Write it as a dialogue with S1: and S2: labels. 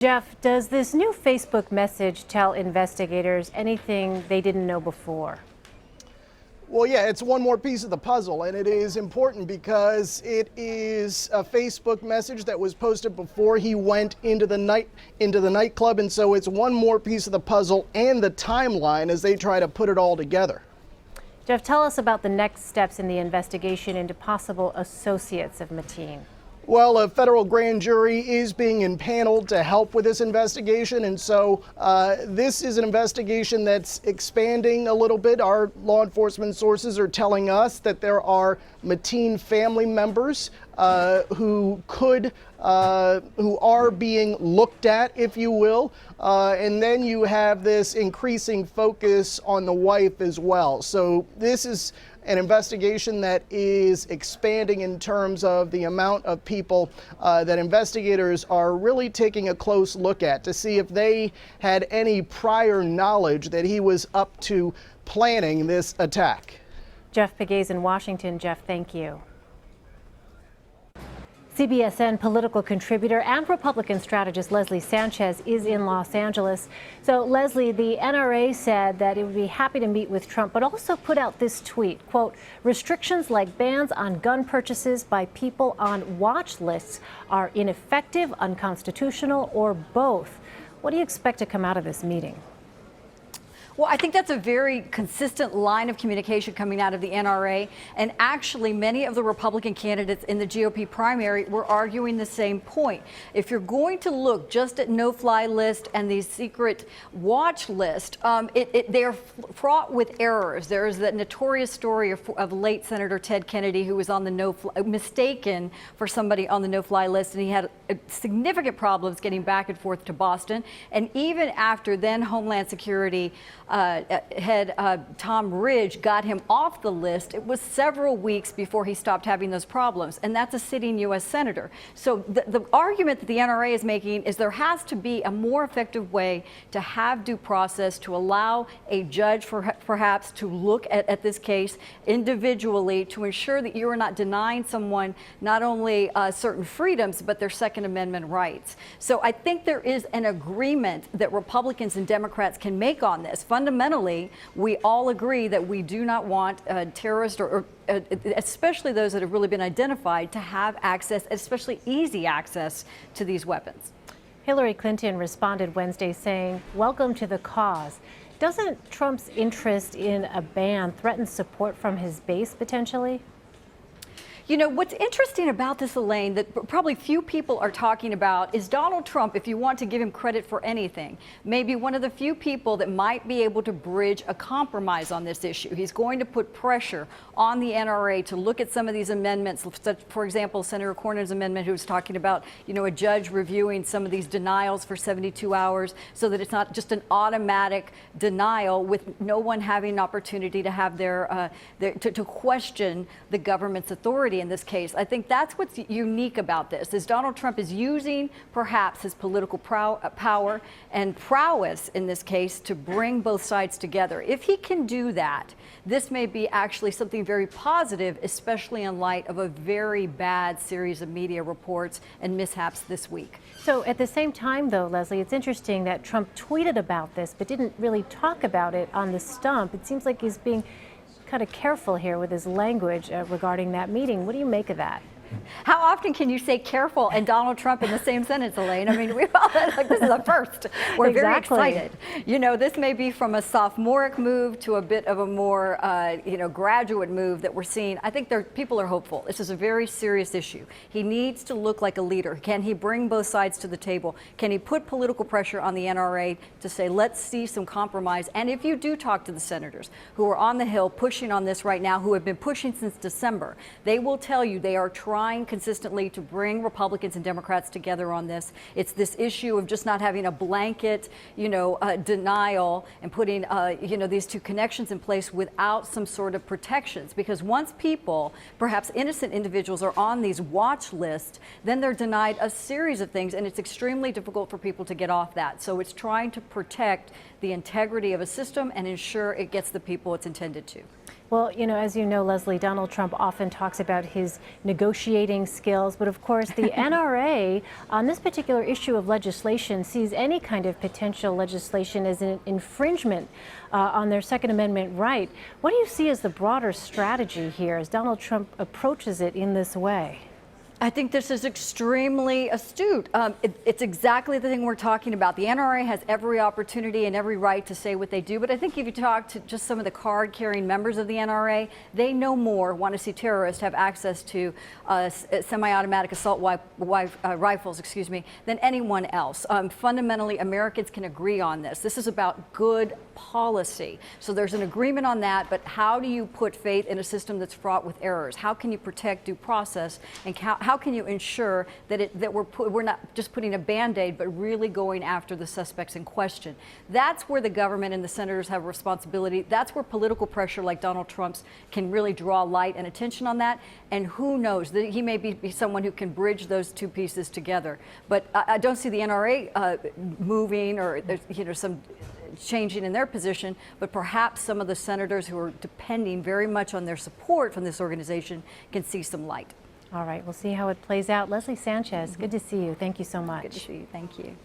S1: Jeff, does this new Facebook message tell investigators anything they didn't know before?
S2: Well, yeah, it's one more piece of the puzzle, and it is important because it is a Facebook message that was posted before he went into the nightclub, and so it's one more piece of the puzzle and the timeline as they try to put it all together.
S1: Jeff, tell us about the next steps in the investigation into possible associates of Mateen.
S2: Well, a federal grand jury is being impaneled to help with this investigation, and so this is an investigation that's expanding a little bit. Our law enforcement sources are telling us that there are Mateen family members who are being looked at, if you will, and then you have this increasing focus on the wife as well. So this is an investigation that is expanding in terms of the amount of people that investigators are really taking a close look at to see if they had any prior knowledge that he was up to planning this attack.
S1: Jeff Pegues in Washington. Jeff, thank you. CBSN political contributor and Republican strategist Leslie Sanchez is in Los Angeles. So, Leslie, the NRA said that it would be happy to meet with Trump, but also put out this tweet, quote, "Restrictions like bans on gun purchases by people on watch lists are ineffective, unconstitutional, or both." What do you expect to come out of this meeting?
S3: Well, I think that's a very consistent line of communication coming out of the NRA. And actually, many of the Republican candidates in the GOP primary were arguing the same point. If you're going to look just at no-fly list and the secret watch list, they are fraught with errors. There is that notorious story of late Senator Ted Kennedy, who was on the mistaken for somebody on the no-fly list, and he had significant problems getting back and forth to Boston. And even after then Homeland Security head Tom Ridge got him off the list, it was several weeks before he stopped having those problems, and that's a sitting U.S. senator. So the argument that the NRA is making is there has to be a more effective way to have due process, to allow a judge perhaps to look at this case individually to ensure that you are not denying someone not only certain freedoms but their Second Amendment rights. So I think there is an agreement that Republicans and Democrats can make on this. Fundamentally, we all agree that we do not want terrorists or especially those that have really been identified to have access, especially easy access to these weapons.
S1: Hillary Clinton responded Wednesday saying, "Welcome to the cause." Doesn't Trump's interest in a ban threaten support from his base potentially?
S3: You know, what's interesting about this, Elaine, that probably few people are talking about is Donald Trump, if you want to give him credit for anything, maybe one of the few people that might be able to bridge a compromise on this issue. He's going to put pressure on the NRA to look at some of these amendments, such, for example, Senator Cornyn's amendment, who was talking about, you know, a judge reviewing some of these denials for 72 hours so that it's not just an automatic denial with no one having an opportunity to have to question the government's authority in this case. I think that's what's unique about this, is Donald Trump is using perhaps his political power and prowess in this case to bring both sides together. If he can do that, this may be actually something very positive, especially in light of a very bad series of media reports and mishaps this week.
S1: So at the same time, though, Leslie, it's interesting that Trump tweeted about this but didn't really talk about it on the stump. It seems like he's being kind of careful here with his language regarding that meeting. What do you make of that?
S3: How often can you say careful and Donald Trump in the same sentence, Elaine? I mean, we've all like, this is a first. We're very excited. You know, this may be from a sophomoric move to a bit of a more, graduate move that we're seeing. I think people are hopeful. This is a very serious issue. He needs to look like a leader. Can he bring both sides to the table? Can he put political pressure on the NRA to say, let's see some compromise? And if you do talk to the senators who are on the Hill pushing on this right now, who have been pushing since December, they will tell you they are trying consistently to bring Republicans and Democrats together on this. It's this issue of just not having a blanket, denial and putting, these two connections in place without some sort of protections. Because once people, perhaps innocent individuals, are on these watch lists, then they're denied a series of things, and it's extremely difficult for people to get off that. So it's trying to protect the integrity of a system and ensure it gets the people it's intended to.
S1: Well, as you know, Leslie, Donald Trump often talks about his negotiating skills, but of course the NRA on this particular issue of legislation sees any kind of potential legislation as an infringement on their Second Amendment right. What do you see as the broader strategy here as Donald Trump approaches it in this way?
S3: I think this is extremely astute. It's exactly the thing we're talking about. The NRA has every opportunity and every right to say what they do, but I think if you talk to just some of the card-carrying members of the NRA, they no more want to see terrorists have access to semi-automatic assault rifles, than anyone else. Fundamentally, Americans can agree on this. This is about good policy. So there's an agreement on that, but how do you put faith in a system that's fraught with errors? How can you protect due process, and how can you ensure that we're not just putting a Band-Aid, but really going after the suspects in question? That's where the government and the senators have a responsibility. That's where political pressure like Donald Trump's can really draw light and attention on that. And who knows, that he may be someone who can bridge those two pieces together. But I don't see the NRA moving or some changing in their position, but perhaps some of the senators who are depending very much on their support from this organization can see some light.
S1: All right, we'll see how it plays out. Leslie Sanchez, good to see you. Thank you so much.
S3: Good to see you. Thank you.